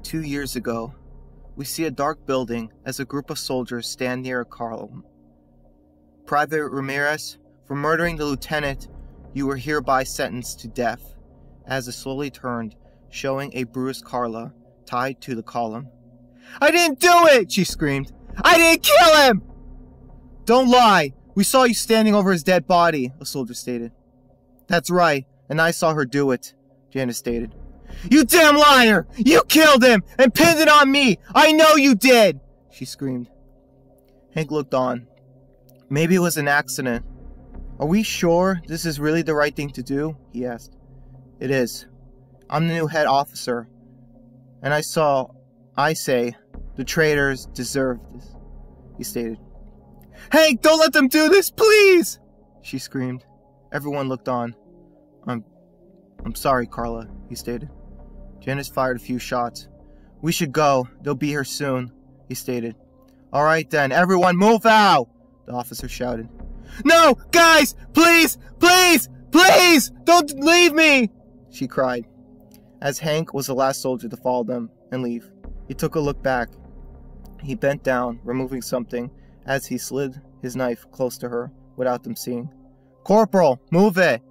2 years ago, we see a dark building as a group of soldiers stand near a column. Private Ramirez, for murdering the lieutenant, you were hereby sentenced to death. As it slowly turned, showing a bruised Carla tied to the column. I didn't do it! She screamed. I didn't kill him! Don't lie! We saw you standing over his dead body, a soldier stated. That's right, and I saw her do it, Janice stated. You damn liar! You killed him and pinned it on me! I know you did! She screamed. Hank looked on. Maybe it was an accident. Are we sure this is really the right thing to do? He asked. It is. I'm the new head officer. And I say, the traitors deserve this, he stated. Hank, don't let them do this, please! She screamed. Everyone looked on. I'm sorry, Carla, he stated. Janice fired a few shots. We should go. They'll be here soon, he stated. All right then, everyone move out, the officer shouted. No, guys, please, please, please, don't leave me, she cried. As Hank was the last soldier to follow them and leave, he took a look back. He bent down, removing something, as he slid his knife close to her without them seeing. Corporal, move it,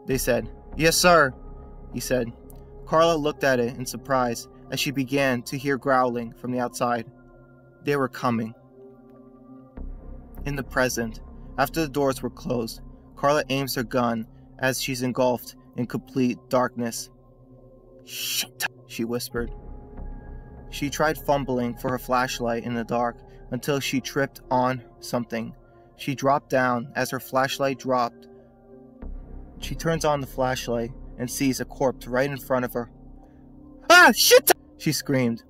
they said. Yes, sir, he said. Carla looked at it in surprise as she began to hear growling from the outside. They were coming. In the present, after the doors were closed, Carla aims her gun as she's engulfed in complete darkness. Shit, she whispered. She tried fumbling for her flashlight in the dark until she tripped on something. She dropped down as her flashlight dropped. She turns on the flashlight and sees a corpse right in front of her. Ah, shit! She screamed,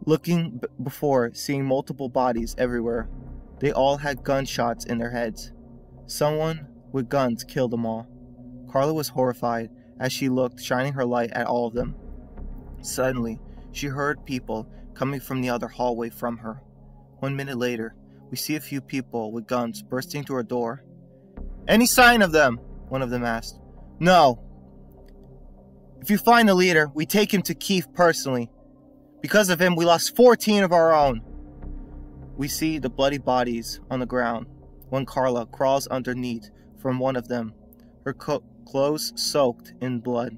looking before seeing multiple bodies everywhere. They all had gunshots in their heads. Someone with guns killed them all. Carla was horrified as she looked, shining her light at all of them. Suddenly, she heard people coming from the other hallway from her. 1 minute later, we see a few people with guns bursting through her door. Any sign of them? One of them asked. No. If you find the leader, we take him to Keith personally. Because of him, we lost 14 of our own. We see the bloody bodies on the ground when Carla crawls underneath from one of them, her clothes soaked in blood.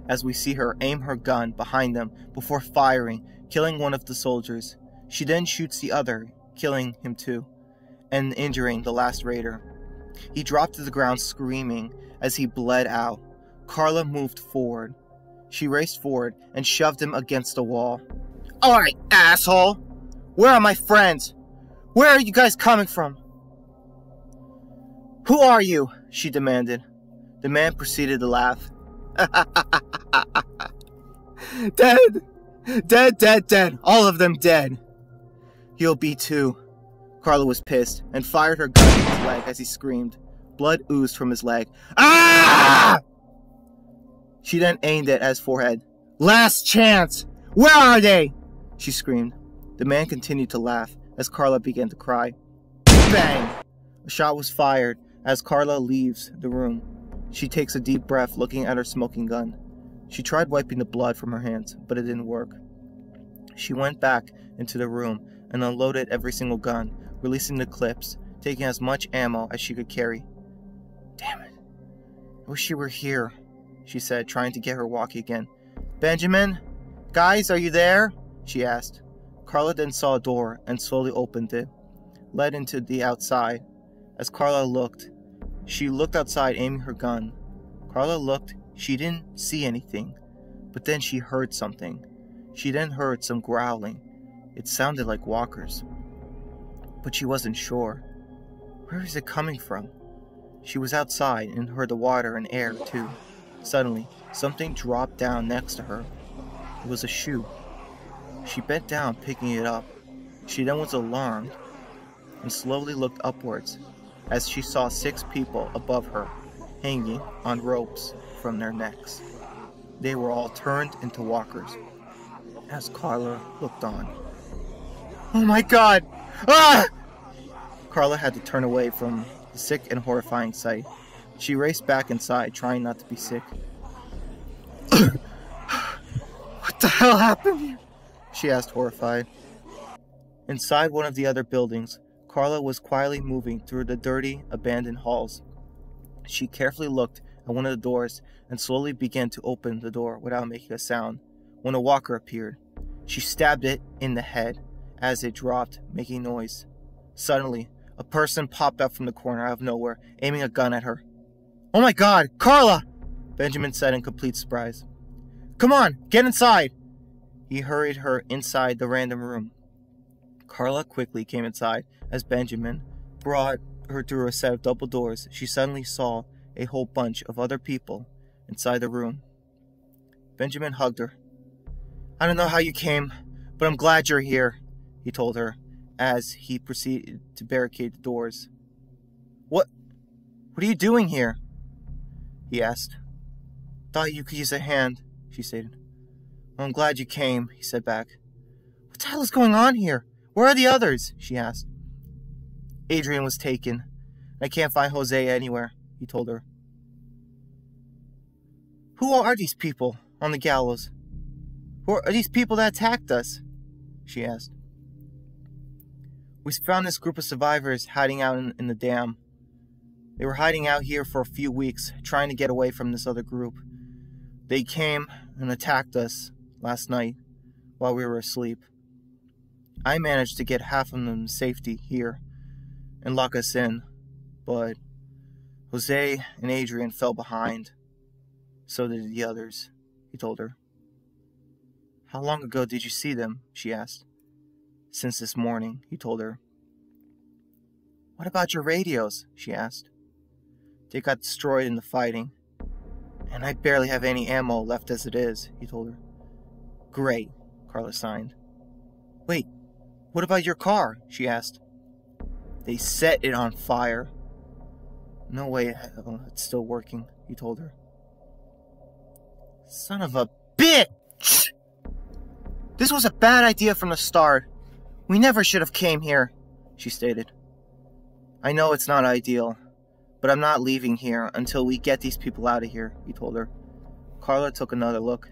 As we see her aim her gun behind them before firing, killing one of the soldiers. She then shoots the other, killing him too, and injuring the last raider. He dropped to the ground screaming as he bled out. Carla moved forward. She raced forward and shoved him against the wall. Alright, asshole! Where are my friends? Where are you guys coming from? Who are you? She demanded. The man proceeded to laugh. Dead! Dead, dead, dead. All of them dead. You'll be too. Carla was pissed and fired her gun in his leg as he screamed. Blood oozed from his leg. Ah! She then aimed it at his forehead. Last chance! Where are they? She screamed. The man continued to laugh as Carla began to cry. Bang! A shot was fired as Carla leaves the room. She takes a deep breath looking at her smoking gun. She tried wiping the blood from her hands, but it didn't work. She went back into the room and unloaded every single gun, releasing the clips, taking as much ammo as she could carry. Damn it. I wish you were here, she said, trying to get her walkie again. Benjamin? Guys, are you there? She asked. Carla then saw a door and slowly opened it, led into the outside. As Carla looked, she looked outside, aiming her gun. Carla looked. She didn't see anything, but then she heard something. She then heard some growling. It sounded like walkers, but she wasn't sure. Where is it coming from? She was outside and heard the water and air too. Suddenly, something dropped down next to her. It was a shoe. She bent down, picking it up. She then was alarmed and slowly looked upwards as she saw 6 people above her, hanging on ropes from their necks. They were all turned into walkers. As Carla looked on. Oh my God! Ah! Carla had to turn away from the sick and horrifying sight. She raced back inside, trying not to be sick. What the hell happened here?" she asked, horrified. Inside one of the other buildings, Carla was quietly moving through the dirty, abandoned halls. She carefully looked at one of the doors and slowly began to open the door without making a sound when a walker appeared. She stabbed it in the head as it dropped, making noise. Suddenly, a person popped up from the corner out of nowhere, aiming a gun at her. "Oh my God, Carla!" Benjamin said in complete surprise. "Come on, get inside!" He hurried her inside the random room. Carla quickly came inside as Benjamin brought her through a set of double doors. She suddenly saw a whole bunch of other people inside the room. Benjamin hugged her. "I don't know how you came, but I'm glad you're here," he told her as he proceeded to barricade the doors. What are you doing here?" he asked. "Thought you could use a hand," she stated. "Well, I'm glad you came," he said back. "What the hell is going on here? Where are the others?" she asked. "Adrian was taken. I can't find Jose anywhere," he told her. "Who are these people on the gallows? Who are these people that attacked us?" she asked. "We found this group of survivors hiding out in the dam. They were hiding out here for a few weeks, trying to get away from this other group. They came and attacked us last night while we were asleep. I managed to get half of them to safety here and lock us in, but Jose and Adrian fell behind. So did the others," he told her. "How long ago did you see them?" she asked. "Since this morning," he told her. "What about your radios?" she asked. "They got destroyed in the fighting, and I barely have any ammo left as it is," he told her. "Great," Carla signed. "Wait, what about your car?" she asked. "They set it on fire." "No way it's still working," he told her. "Son of a bitch! This was a bad idea from the start. We never should have came here," she stated. "I know it's not ideal, but I'm not leaving here until we get these people out of here," he told her. Carla took another look.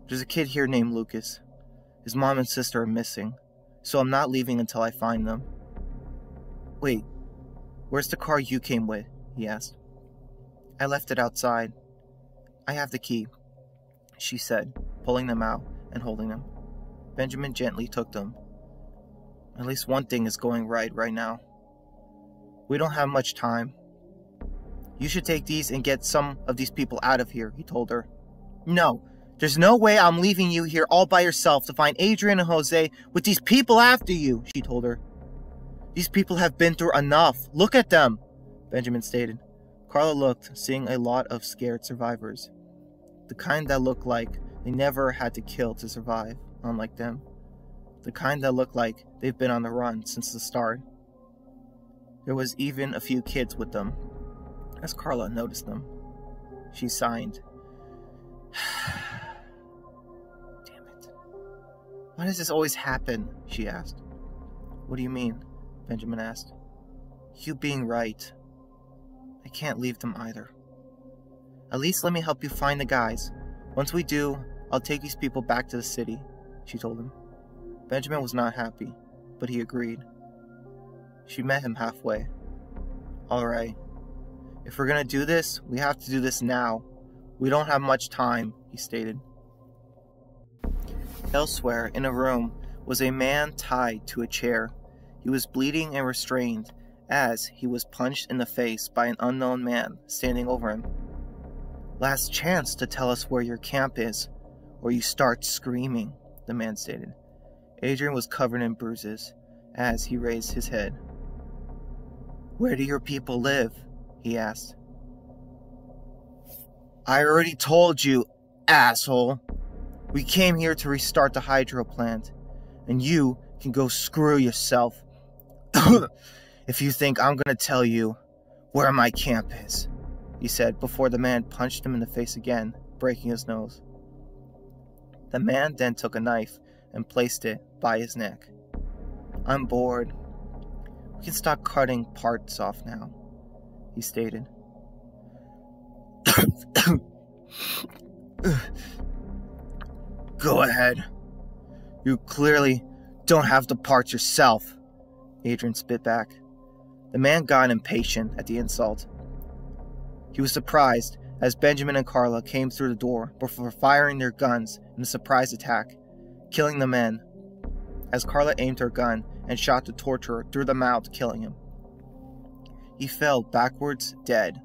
"There's a kid here named Lucas. His mom and sister are missing, so I'm not leaving until I find them." "Wait, where's the car you came with?" he asked. "I left it outside. I have the key," she said, pulling them out and holding them. Benjamin gently took them. "At least one thing is going right now. We don't have much time. You should take these and get some of these people out of here," he told her. "No, there's no way I'm leaving you here all by yourself to find Adrian and Jose with these people after you," she told her. "These people have been through enough. Look at them," Benjamin stated. Carla looked, seeing a lot of scared survivors. The kind that looked like they never had to kill to survive, unlike them. The kind that looked like they've been on the run since the start. There was even a few kids with them. As Carla noticed them, she sighed. "Damn it. Why does this always happen?" she asked. "What do you mean?" Benjamin asked. "You being right. I can't leave them either. At least let me help you find the guys. Once we do, I'll take these people back to the city," she told him. Benjamin was not happy, but he agreed. She met him halfway. "Alright. If we're gonna do this, we have to do this now. We don't have much time," he stated. Elsewhere in a room was a man tied to a chair. He was bleeding and restrained as he was punched in the face by an unknown man standing over him. "Last chance to tell us where your camp is, or you start screaming," the man stated. Adrian was covered in bruises as he raised his head. "Where do your people live?" he asked. "I already told you, asshole. We came here to restart the hydro plant, and you can go screw yourself if you think I'm gonna tell you where my camp is," he said before the man punched him in the face again, breaking his nose. The man then took a knife and placed it by his neck. "I'm bored. We can start cutting parts off now," he stated. Go ahead. You clearly don't have the parts yourself, Adrian spit back. The man got impatient at the insult. He was surprised as Benjamin and Carla came through the door before firing their guns in a surprise attack, killing the men, as Carla aimed her gun and shot the torturer through the mouth, killing him. He fell backwards dead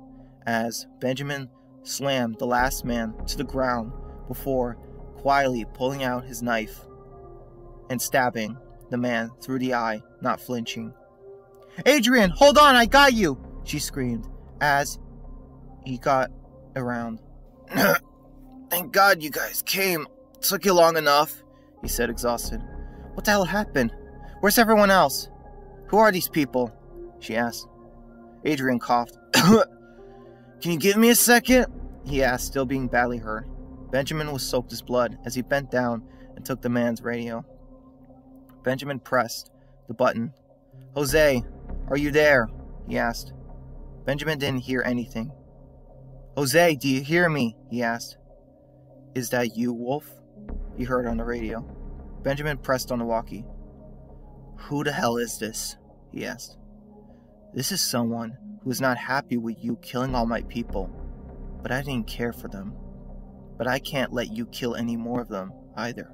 as Benjamin slammed the last man to the ground before quietly pulling out his knife and stabbing the man through the eye, not flinching. "Adrian, hold on, I got you!" she screamed as he got around. "Thank God you guys came. Took you long enough," he said, exhausted. "What the hell happened? Where's everyone else? Who are these people?" she asked. Adrian coughed. "Can you give me a second?" he asked, still being badly hurt. Benjamin was soaked with blood as he bent down and took the man's radio. Benjamin pressed the button. "Jose, are you there?" he asked. Benjamin didn't hear anything. "Jose, do you hear me?" he asked. "Is that you, Wolf?" he heard on the radio. Benjamin pressed on the walkie. "Who the hell is this?" he asked. "This is someone who is not happy with you killing all my people, but I didn't care for them. But I can't let you kill any more of them, either."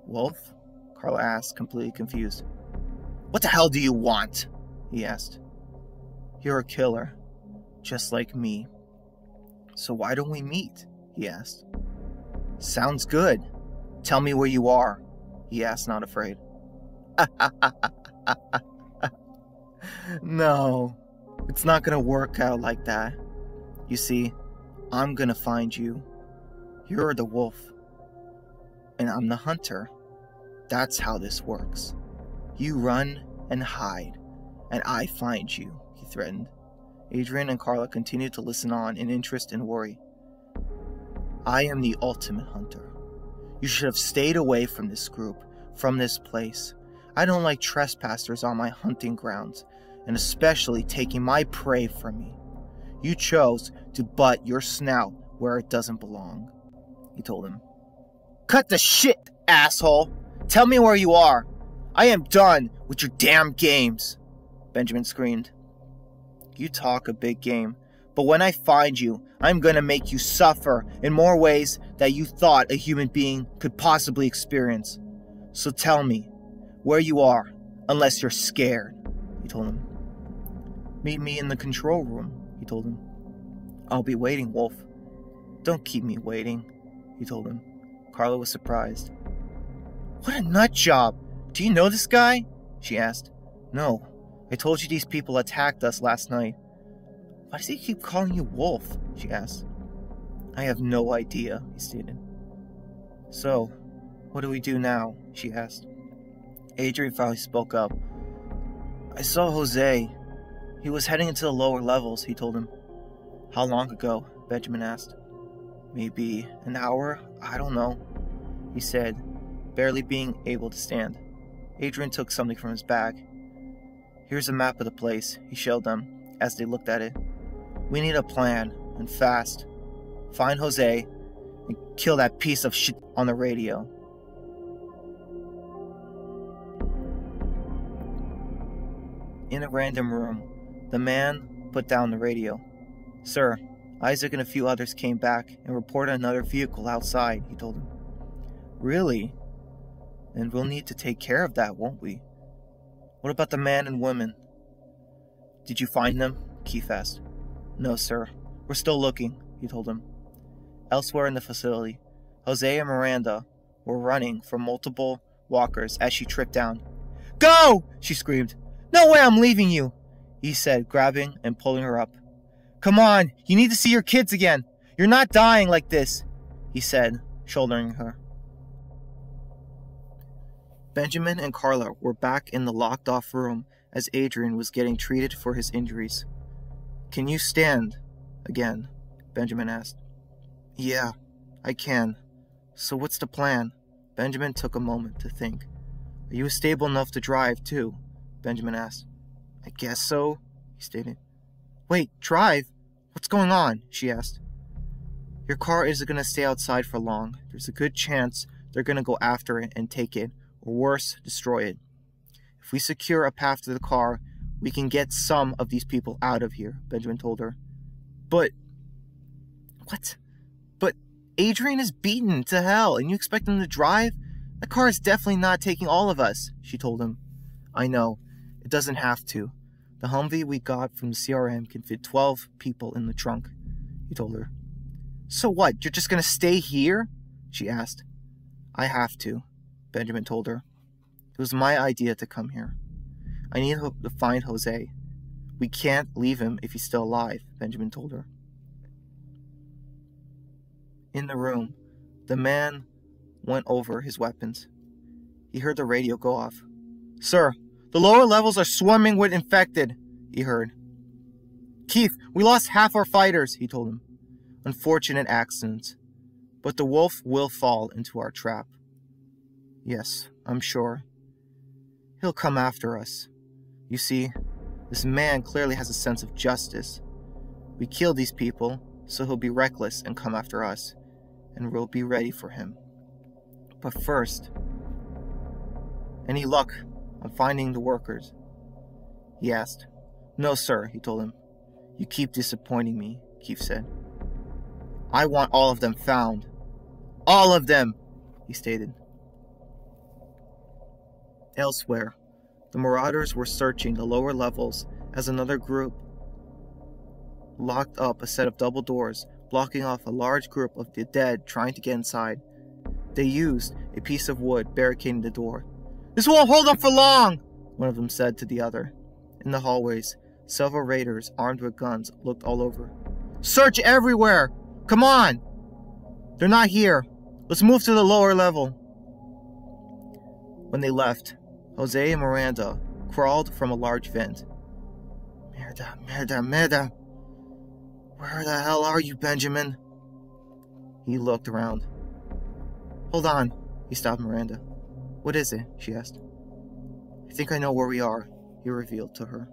"Wolf?" Carla asked, completely confused. "What the hell do you want?" he asked. "You're a killer, just like me. So why don't we meet?" he asked. "Sounds good. Tell me where you are," he asked, not afraid. "No, it's not gonna work out like that. You see, I'm gonna find you. You're the wolf, and I'm the hunter. That's how this works. You run and hide, and I find you," he threatened. Adrian and Carla continued to listen on in interest and worry. "I am the ultimate hunter. You should have stayed away from this group, from this place. I don't like trespassers on my hunting grounds, and especially taking my prey from me. You chose to butt your snout where it doesn't belong," he told him. "Cut the shit, asshole! Tell me where you are! I am done with your damn games!" Benjamin screamed. "You talk a big game, but when I find you, I'm gonna make you suffer in more ways than you thought a human being could possibly experience. So tell me where you are, unless you're scared," he told him. "Meet me in the control room," he told him. "I'll be waiting, Wolf." "Don't keep me waiting," he told him. Carla was surprised. "What a nut job! Do you know this guy?" she asked. "No, I told you these people attacked us last night." "Why does he keep calling you Wolf?" she asked. "I have no idea," he stated. "So, what do we do now?" she asked. Adrian finally spoke up. "I saw Jose. He was heading into the lower levels," he told him. "How long ago?" Benjamin asked. "Maybe an hour? I don't know," he said, barely being able to stand. Adrian took something from his bag. "Here's a map of the place," he showed them as they looked at it. "We need a plan, and fast. Find Jose and kill that piece of shit on the radio." In a random room, the man put down the radio. "Sir, Isaac and a few others came back and reported another vehicle outside," he told him. "Really? Then we'll need to take care of that, won't we? What about the man and woman?" "Did you find them?" Keith asked. "No, sir. We're still looking," he told him. Elsewhere in the facility, Jose and Miranda were running from multiple walkers as she tripped down. "Go!" she screamed. "No way I'm leaving you," he said, grabbing and pulling her up. "Come on, you need to see your kids again. You're not dying like this," he said, shouldering her. Benjamin and Carla were back in the locked-off room as Adrian was getting treated for his injuries. "Can you stand again?" Benjamin asked. "Yeah, I can. So what's the plan?" Benjamin took a moment to think. "Are you stable enough to drive, too?" Benjamin asked. "I guess so," he stated. "Wait, drive? What's going on?" she asked. Your car isn't going to stay outside for long. There's a good chance they're going to go after it and take it, or worse, destroy it. If we secure a path to the car, we can get some of these people out of here, Benjamin told her. But... What? But Adrian is beaten to hell, and you expect him to drive? The car is definitely not taking all of us, she told him. I know. It doesn't have to. The Humvee we got from the CRM can fit 12 people in the trunk, he told her. So what, you're just going to stay here? She asked. I have to, Benjamin told her. It was my idea to come here. I need to find Jose. We can't leave him if he's still alive, Benjamin told her. In the room, the man went over his weapons. He heard the radio go off. Sir, the lower levels are swarming with infected, he heard. Keith, we lost half our fighters, he told him. Unfortunate accidents. But the wolf will fall into our trap. Yes, I'm sure. He'll come after us. You see, this man clearly has a sense of justice. We killed these people, so he'll be reckless and come after us, and we'll be ready for him. But first, any luck on finding the workers? He asked. No, sir, he told him. You keep disappointing me, Keith said. I want all of them found. All of them, he stated. Elsewhere, the Marauders were searching the lower levels as another group locked up a set of double doors, blocking off a large group of the dead trying to get inside. They used a piece of wood barricading the door. This won't hold up for long, one of them said to the other. In the hallways, several raiders armed with guns looked all over. Search everywhere! Come on! They're not here. Let's move to the lower level. When they left, Jose and Miranda crawled from a large vent. Merda. Where the hell are you, Benjamin? He looked around. Hold on, he stopped Miranda. What is it? She asked. I think I know where we are, he revealed to her.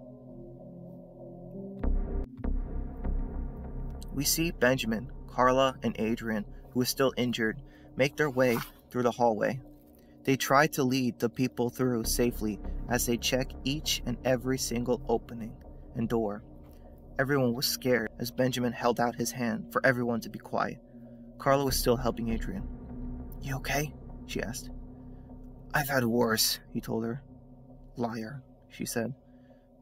We see Benjamin, Carla, and Adrian, who is still injured, make their way through the hallway. They try to lead the people through safely as they check each and every single opening and door. Everyone was scared as Benjamin held out his hand for everyone to be quiet. Carla was still helping Adrian. You okay? She asked. I've had worse, he told her. Liar, she said.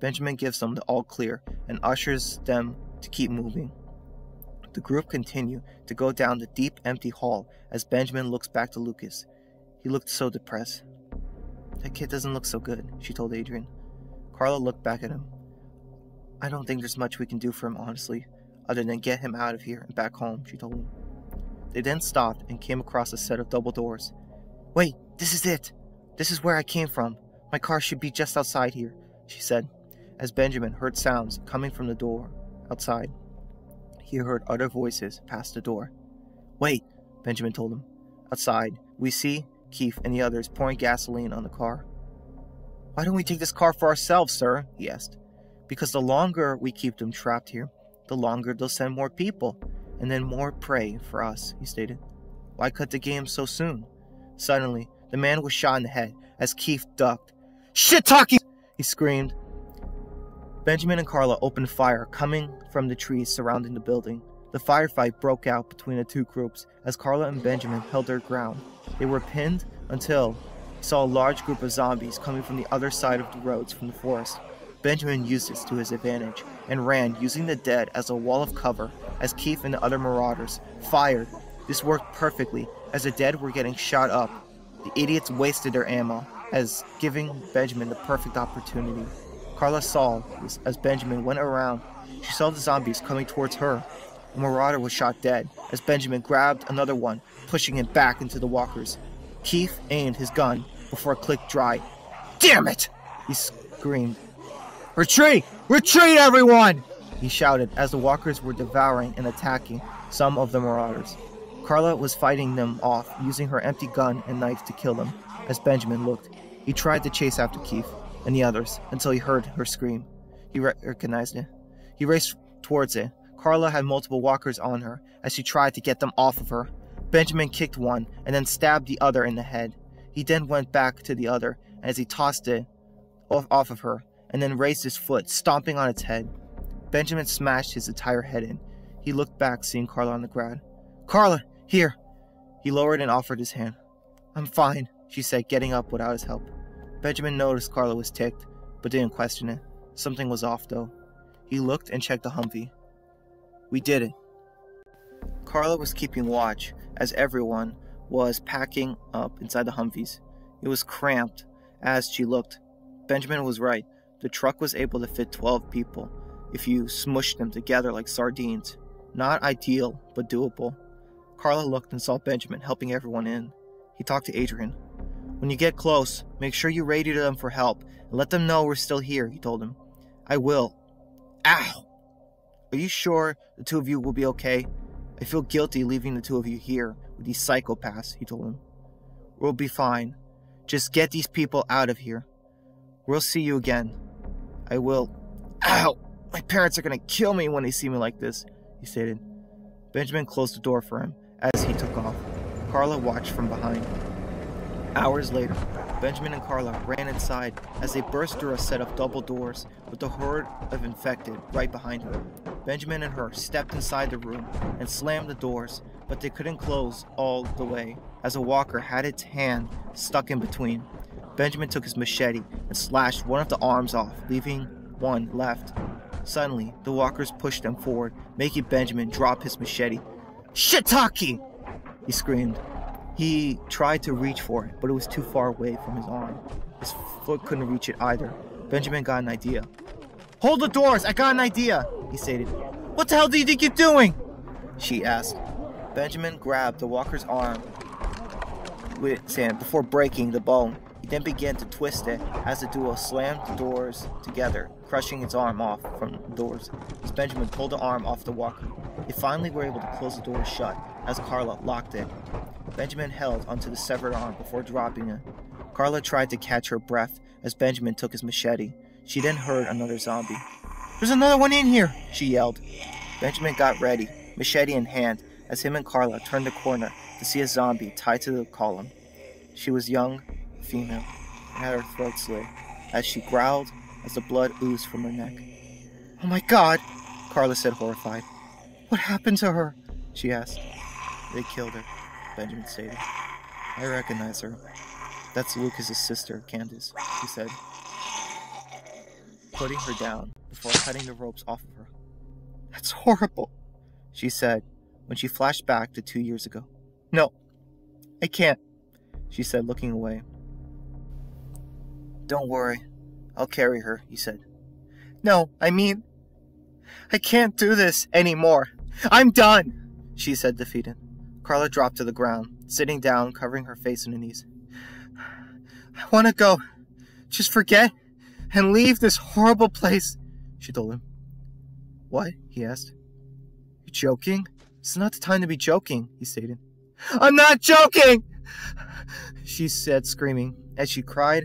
Benjamin gives them the all clear and ushers them to keep moving. The group continue to go down the deep, empty hall as Benjamin looks back to Lucas. He looked so depressed. That kid doesn't look so good, she told Adrian. Carla looked back at him. I don't think there's much we can do for him, honestly, other than get him out of here and back home, she told him. They then stopped and came across a set of double doors. Wait, this is it. This is where I came from. My car should be just outside here, she said, as Benjamin heard sounds coming from the door outside. He heard other voices past the door. Wait, Benjamin told him. Outside, we see Keith and the others pouring gasoline on the car. Why don't we take this car for ourselves, sir? He asked. Because the longer we keep them trapped here, the longer they'll send more people, and then more prey for us, he stated. Why cut the game so soon? Suddenly, the man was shot in the head as Keith ducked. Shit talking! He screamed. Benjamin and Carla opened fire coming from the trees surrounding the building. The firefight broke out between the two groups as Carla and Benjamin held their ground. They were pinned until he saw a large group of zombies coming from the other side of the roads from the forest. Benjamin used this to his advantage and ran, using the dead as a wall of cover as Keith and the other marauders fired. This worked perfectly as the dead were getting shot up. The idiots wasted their ammo, as giving Benjamin the perfect opportunity. Carla saw this as Benjamin went around. She saw the zombies coming towards her. A marauder was shot dead as Benjamin grabbed another one, pushing him back into the walkers. Keith aimed his gun before it clicked dry. Damn it! He screamed. Retreat! Retreat, everyone! He shouted as the walkers were devouring and attacking some of the marauders. Carla was fighting them off, using her empty gun and knife to kill them. As Benjamin looked, he tried to chase after Keith and the others until he heard her scream. He recognized it. He raced towards it. Carla had multiple walkers on her as she tried to get them off of her. Benjamin kicked one and then stabbed the other in the head. He then went back to the other as he tossed it off of her and then raised his foot, stomping on its head. Benjamin smashed his entire head in. He looked back, seeing Carla on the ground. "Carla, here!" He lowered and offered his hand. "I'm fine," she said, getting up without his help. Benjamin noticed Carla was ticked, but didn't question it. Something was off, though. He looked and checked the Humvee. "We did it." Carla was keeping watch as everyone was packing up inside the Humvees. It was cramped as she looked. Benjamin was right. The truck was able to fit 12 people if you smushed them together like sardines. Not ideal, but doable. Carla looked and saw Benjamin helping everyone in. He talked to Adrian. "When you get close, make sure you radio them for help and let them know we're still here," he told him. "I will." "Ow! Are you sure the two of you will be okay? I feel guilty leaving the two of you here with these psychopaths," he told him. "We'll be fine. Just get these people out of here. We'll see you again." "I will." "Ow! My parents are gonna kill me when they see me like this," he stated. Benjamin closed the door for him as he took off. Carla watched from behind. Hours later, Benjamin and Carla ran inside as they burst through a set of double doors with the horde of infected right behind them. Benjamin and her stepped inside the room and slammed the doors, but they couldn't close all the way as a walker had its hand stuck in between. Benjamin took his machete and slashed one of the arms off, leaving one left. Suddenly, the walkers pushed them forward, making Benjamin drop his machete. "Shiitake!" he screamed. He tried to reach for it, but it was too far away from his arm. His foot couldn't reach it either. Benjamin got an idea. "Hold the doors! I got an idea!" he stated. "What the hell do you think you're doing?" she asked. Benjamin grabbed the walker's arm with his hand before breaking the bone. He then began to twist it as the duo slammed the doors together, crushing its arm off from the doors. As Benjamin pulled the arm off the walker, they finally were able to close the door shut as Carla locked it. Benjamin held onto the severed arm before dropping it. Carla tried to catch her breath as Benjamin took his machete. She then heard another zombie. "There's another one in here!" she yelled. Benjamin got ready, machete in hand, as him and Carla turned the corner to see a zombie tied to the column. She was young, female, and had her throat slit as she growled as the blood oozed from her neck. "Oh my God!" Carla said, horrified. "What happened to her?" she asked. "They killed her," Benjamin stated. "I recognize her. That's Lucas's sister, Candace," he said, putting her down before cutting the ropes off of her. "That's horrible," she said when she flashed back to 2 years ago. "No, I can't," she said, looking away. "Don't worry, I'll carry her," he said. "No, I mean, I can't do this anymore. I'm done," she said, defeated. Carla dropped to the ground, sitting down, covering her face in her knees. "I want to go. Just forget and leave this horrible place," she told him. "What?" he asked. "You joking? It's not the time to be joking," he stated. "I'm not joking!" she said, screaming, as she cried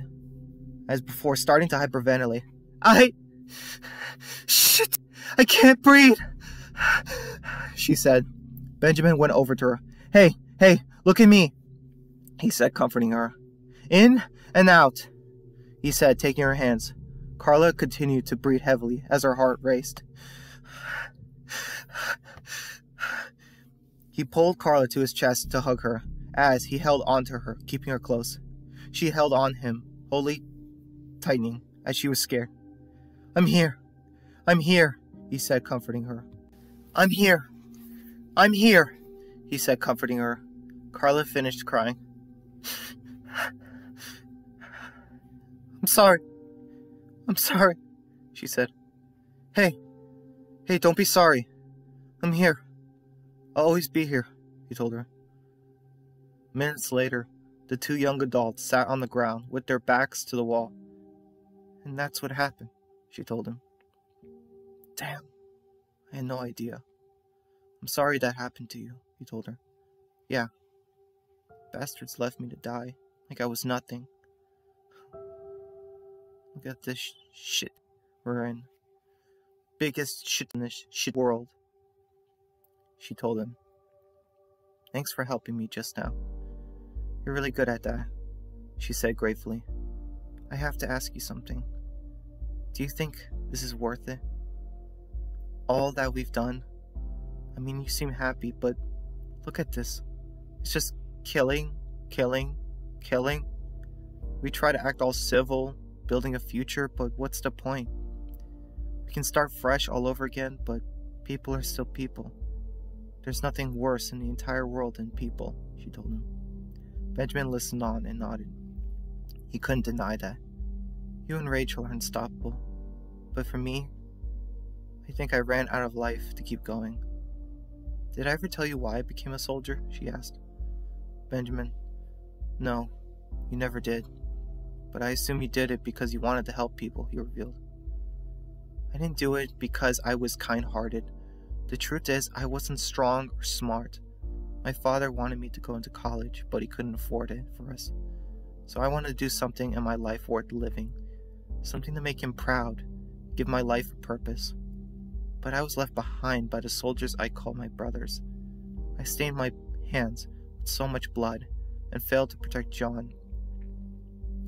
as before starting to hyperventilate. Shit! I can't breathe!" she said. Benjamin went over to her. Hey, look at me," he said, comforting her. "In and out," he said, taking her hands. Carla continued to breathe heavily as her heart raced. He pulled Carla to his chest to hug her as he held onto her, keeping her close. She held on him, wholly tightening as she was scared. I'm here, he said, comforting her. I'm here, he said, comforting her. Carla finished crying. I'm sorry, she said. Hey, don't be sorry. I'm here. I'll always be here, he told her. Minutes later, the two young adults sat on the ground with their backs to the wall. And that's what happened, she told him. Damn, I had no idea. I'm sorry that happened to you, he told her. Yeah, bastards left me to die like I was nothing. Look at this shit we're in. Biggest shit in this shit world. she told him. Thanks for helping me just now. You're really good at that, she said gratefully. I have to ask you something. Do you think this is worth it? All that we've done? I mean, you seem happy, but look at this. It's just killing, killing, killing. We try to act all civil, building a future, but what's the point? We can start fresh all over again, but people are still people. There's nothing worse in the entire world than people, she told him. Benjamin listened on and nodded. He couldn't deny that. You and Rachel are unstoppable. But for me, I think I ran out of life to keep going. Did I ever tell you why I became a soldier? She asked. Benjamin, no, you never did. But I assume you did it because you wanted to help people, he revealed. I didn't do it because I was kind-hearted. The truth is, I wasn't strong or smart. My father wanted me to go into college, but he couldn't afford it for us. So I wanted to do something in my life worth living. Something to make him proud, give my life a purpose. But I was left behind by the soldiers I call my brothers. I stained my hands with so much blood and failed to protect John.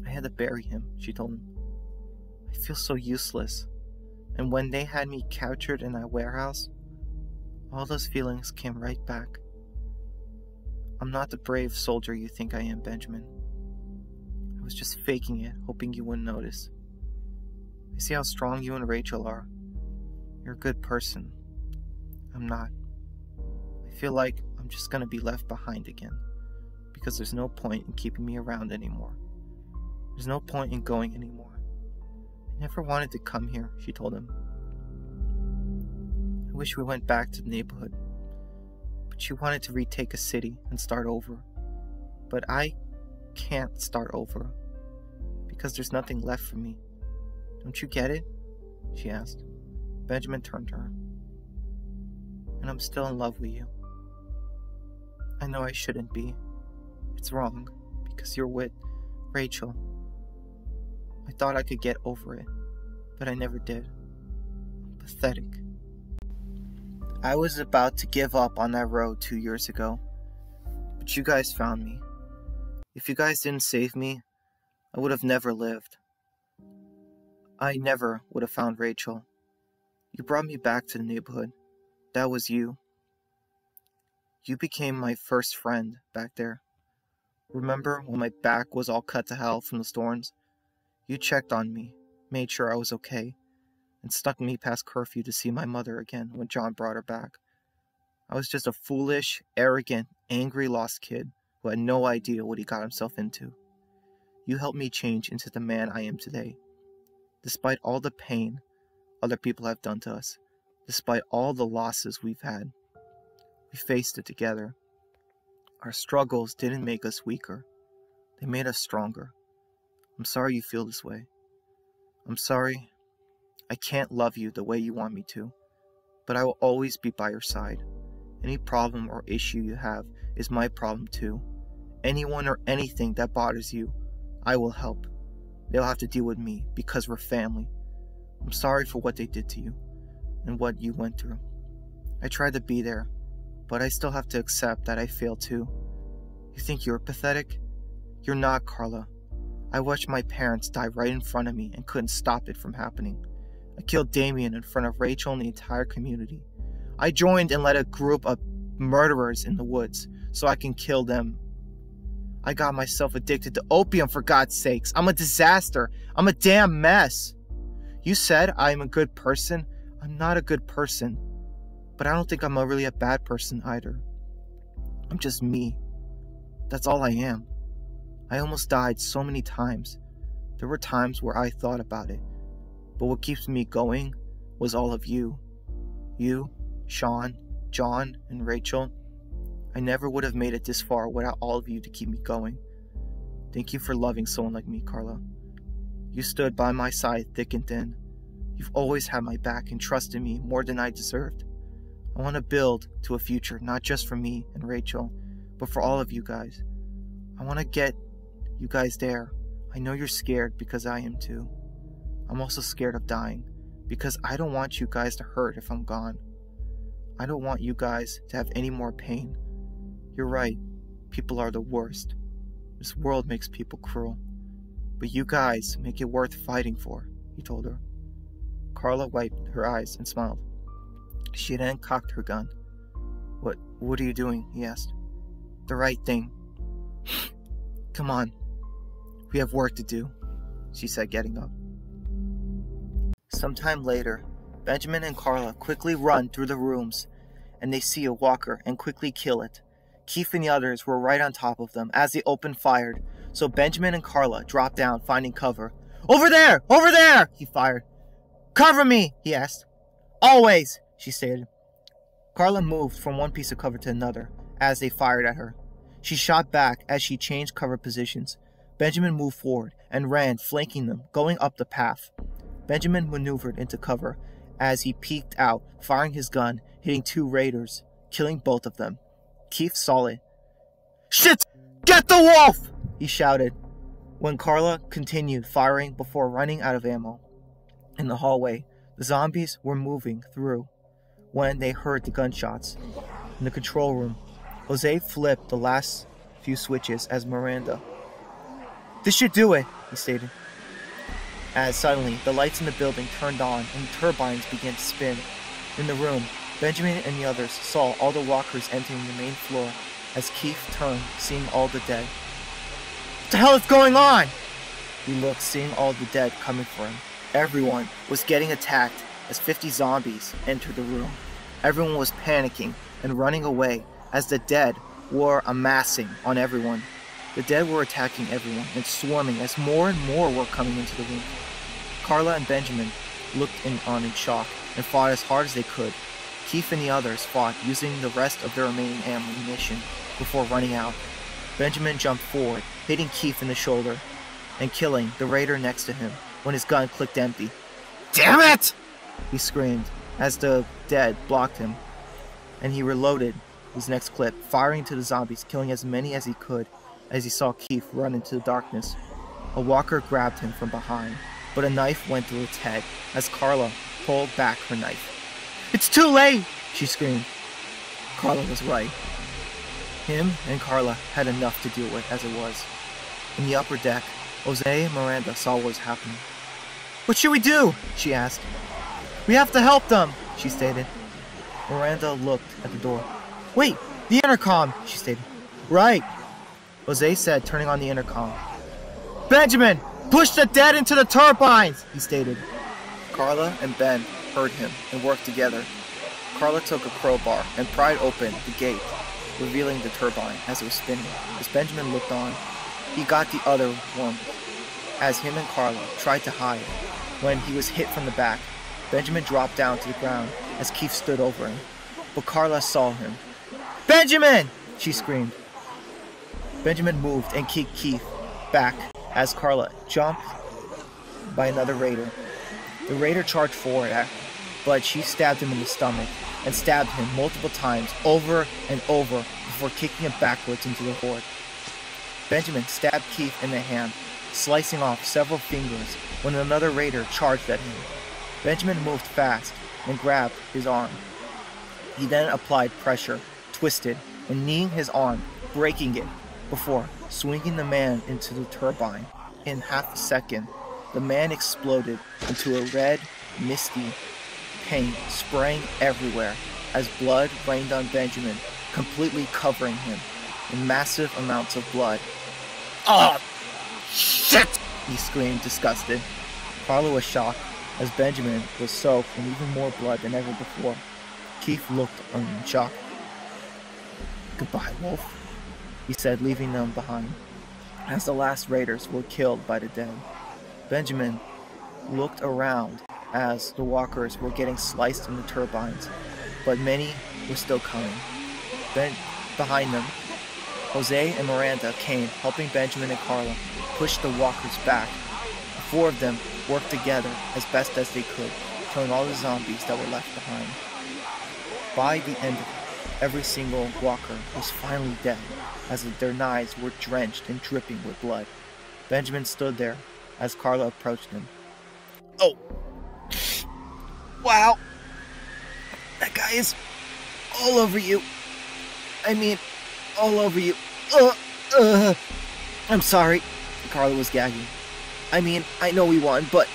I had to bury him, she told him. I feel so useless. And when they had me captured in that warehouse, all those feelings came right back. I'm not the brave soldier you think I am, Benjamin. I was just faking it, hoping you wouldn't notice. I see how strong you and Rachel are. You're a good person. I'm not. I feel like I'm just gonna be left behind again, because there's no point in keeping me around anymore. There's no point in going anymore. I never wanted to come here, she told him. I wish we went back to the neighborhood. But she wanted to retake a city and start over. But I can't start over, because there's nothing left for me. Don't you get it? She asked. Benjamin turned to her. And I'm still in love with you. I know I shouldn't be. It's wrong, because you're with Rachel. I thought I could get over it, but I never did. I'm pathetic. I was about to give up on that road 2 years ago, but you guys found me. If you guys didn't save me, I would have never lived. I never would have found Rachel. You brought me back to the neighborhood. That was you. You became my first friend back there. Remember when my back was all cut to hell from the storms? You checked on me, made sure I was okay, and snuck me past curfew to see my mother again when John brought her back. I was just a foolish, arrogant, angry, lost kid who had no idea what he got himself into. You helped me change into the man I am today. Despite all the pain other people have done to us, despite all the losses we've had, we faced it together. Our struggles didn't make us weaker. They made us stronger. I'm sorry you feel this way. I'm sorry I can't love you the way you want me to, but I will always be by your side. Any problem or issue you have is my problem too. Anyone or anything that bothers you, I will help. They'll have to deal with me because we're family. I'm sorry for what they did to you and what you went through. I tried to be there, but I still have to accept that I failed too. You think you're pathetic? You're not, Carla. I watched my parents die right in front of me and couldn't stop it from happening. I killed Damien in front of Rachel and the entire community. I joined and led a group of murderers in the woods so I can kill them. I got myself addicted to opium, for God's sakes. I'm a disaster. I'm a damn mess. You said I'm a good person. I'm not a good person. But I don't think I'm really a bad person either. I'm just me. That's all I am. I almost died so many times. There were times where I thought about it. But what keeps me going was all of you. You, Sean, John, and Rachel. I never would have made it this far without all of you to keep me going. Thank you for loving someone like me, Carla. You stood by my side thick and thin. You've always had my back and trusted me more than I deserved. I want to build to a future not just for me and Rachel, but for all of you guys. I want to get you guys there. I know you're scared because I am too. I'm also scared of dying because I don't want you guys to hurt if I'm gone. I don't want you guys to have any more pain. You're right. People are the worst. This world makes people cruel. But you guys make it worth fighting for, he told her. Carla wiped her eyes and smiled. She then cocked her gun. What are you doing? He asked. The right thing. Come on. We have work to do, she said, getting up. Sometime later, Benjamin and Carla quickly run through the rooms, and they see a walker and quickly kill it. Keith and the others were right on top of them as they opened fire, so Benjamin and Carla dropped down, finding cover. Over there! Over there! He fired. Cover me! He asked. Always, she stated. Carla moved from one piece of cover to another as they fired at her. She shot back as she changed cover positions. Benjamin moved forward and ran, flanking them, going up the path. Benjamin maneuvered into cover as he peeked out, firing his gun, hitting 2 raiders, killing both of them. Keith saw it. Shit! Get the wolf! He shouted when Carla continued firing before running out of ammo. In the hallway, the zombies were moving through when they heard the gunshots. In the control room, Jose flipped the last few switches as Miranda. This should do it, he stated. As suddenly, the lights in the building turned on and the turbines began to spin. In the room, Benjamin and the others saw all the walkers entering the main floor as Keith turned, seeing all the dead. What the hell is going on? He looked, seeing all the dead coming for him. Everyone was getting attacked as 50 zombies entered the room. Everyone was panicking and running away as the dead were amassing on everyone. The dead were attacking everyone and swarming as more and more were coming into the room. Carla and Benjamin looked on in shock and fought as hard as they could. Keith and the others fought using the rest of their remaining ammunition before running out. Benjamin jumped forward, hitting Keith in the shoulder and killing the raider next to him when his gun clicked empty. Damn it! He screamed as the dead blocked him, and he reloaded his next clip, firing to the zombies, killing as many as he could as he saw Keith run into the darkness. A walker grabbed him from behind, but a knife went through its head as Carla pulled back her knife. It's too late! She screamed. Carla was right. Him and Carla had enough to deal with as it was. In the upper deck, Jose and Miranda saw what was happening. What should we do? She asked. We have to help them, she stated. Miranda looked at the door. Wait, the intercom, she stated. Right, Jose said, turning on the intercom. Benjamin, push the dead into the turbines, he stated. Carla and Ben heard him and worked together. Carla took a crowbar and pried open the gate, revealing the turbine as it was spinning. As Benjamin looked on, he got the other one as him and Carla tried to hide. When he was hit from the back, Benjamin dropped down to the ground as Keith stood over him. But Carla saw him. Benjamin! She screamed. Benjamin moved and kicked Keith back as Carla jumped by another raider. The raider charged forward at her, but she stabbed him in the stomach and stabbed him multiple times over and over before kicking him backwards into the horde. Benjamin stabbed Keith in the hand, slicing off several fingers when another raider charged at him. Benjamin moved fast and grabbed his arm. He then applied pressure, twisted, and kneeing his arm, breaking it, before swinging the man into the turbine. In half a second, the man exploded into a red, misty paint spraying everywhere as blood rained on Benjamin, completely covering him in massive amounts of blood. Oh, shit! He screamed, disgusted. Carla was shocked as Benjamin was soaked in even more blood than ever before. Keith looked in shock. Goodbye, Wolf, he said, leaving them behind, as the last raiders were killed by the dead. Benjamin looked around as the walkers were getting sliced in the turbines, but many were still coming. Behind them, Jose and Miranda came, helping Benjamin and Carla push the walkers back. The 4 of them worked together as best as they could, killing all the zombies that were left behind. By the end of it, every single walker was finally dead, as their knives were drenched and dripping with blood. Benjamin stood there as Carla approached him. Oh! Wow! That guy is all over you. I mean, all over you. I'm sorry. Carla was gagging. I mean, I know we won, but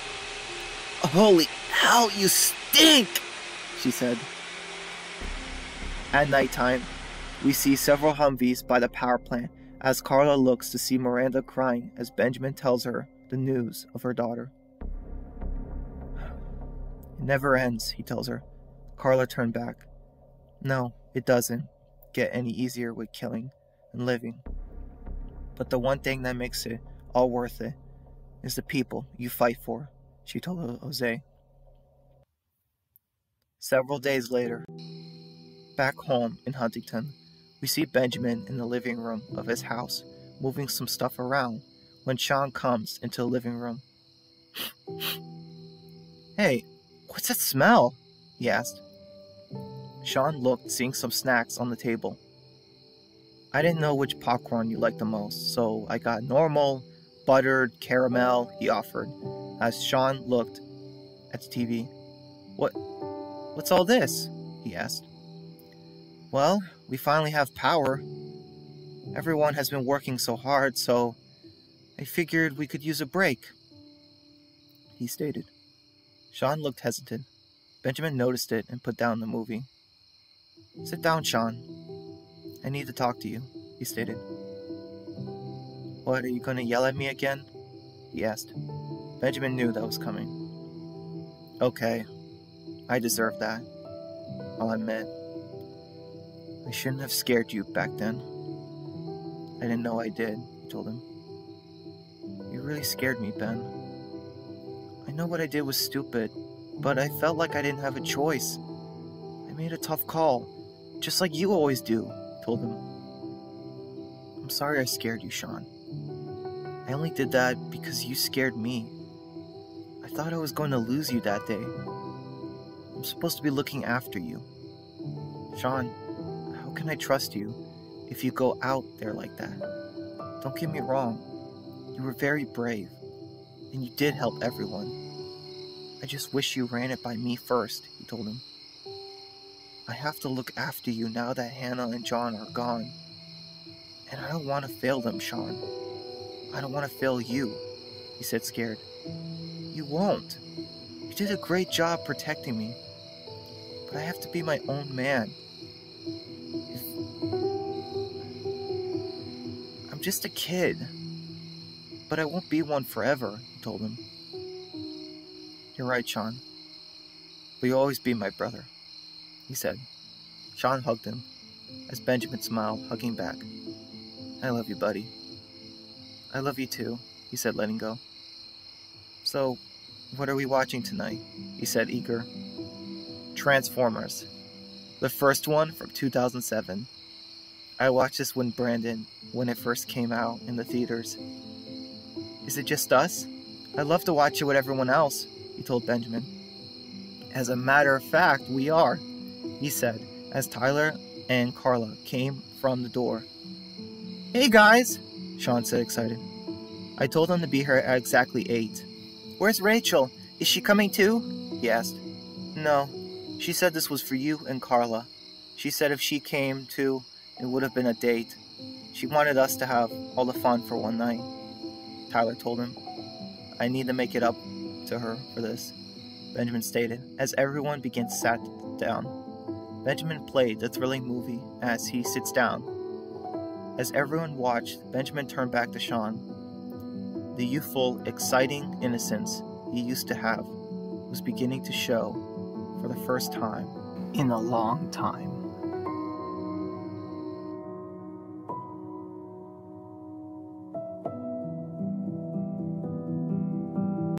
holy hell, you stink, she said. At nighttime, we see several Humvees by the power plant as Carla looks to see Miranda crying as Benjamin tells her the news of her daughter. It never ends, he tells her. Carla turned back. No, it doesn't get any easier with killing and living. But the one thing that makes it all worth it is the people you fight for, she told Jose. Several days later, back home in Huntington, we see Benjamin in the living room of his house, moving some stuff around, when Sean comes into the living room. Hey, what's that smell? He asked. Sean looked, seeing some snacks on the table. I didn't know which popcorn you liked the most, so I got normal, buttered, caramel, he offered, as Sean looked at the TV. What's all this? He asked. Well, we finally have power. Everyone has been working so hard, so I figured we could use a break, he stated. Sean looked hesitant. Benjamin noticed it and put down the movie. Sit down, Sean. I need to talk to you, he stated. What, are you going to yell at me again? He asked. Benjamin knew that was coming. Okay, I deserve that. I'll admit. I shouldn't have scared you back then. I didn't know I did, he told him. You really scared me, Ben. I know what I did was stupid, but I felt like I didn't have a choice. I made a tough call, just like you always do, he told him. I'm sorry I scared you, Sean. I only did that because you scared me. I thought I was going to lose you that day. I'm supposed to be looking after you. Sean, how can I trust you if you go out there like that? Don't get me wrong. You were very brave, and you did help everyone. I just wish you ran it by me first, he told him. I have to look after you now that Hannah and John are gone. And I don't want to fail them, Sean. I don't want to fail you, he said, scared. You won't. You did a great job protecting me. But I have to be my own man. I'm just a kid. But I won't be one forever, he told him. You're right, Sean. But you'll always be my brother, he said. Sean hugged him, as Benjamin smiled, hugging back. I love you, buddy. I love you too, he said, letting go. So, what are we watching tonight? He said, eager. Transformers. The first one from 2007. I watched this with Brandon when it first came out in the theaters. Is it just us? I'd love to watch it with everyone else, he told Benjamin. As a matter of fact, we are, he said, as Tyler and Carla came from the door. Hey guys, Sean said, excited. I told them to be here at exactly 8. Where's Rachel? Is she coming too? He asked. No, she said this was for you and Carla. She said if she came too, it would have been a date. She wanted us to have all the fun for one night. Tyler told him. I need to make it up to her for this, Benjamin stated, as everyone began to sit down. Benjamin played the thrilling movie as he sits down. As everyone watched, Benjamin turned back to Sean. The youthful, exciting innocence he used to have was beginning to show for the first time in a long time.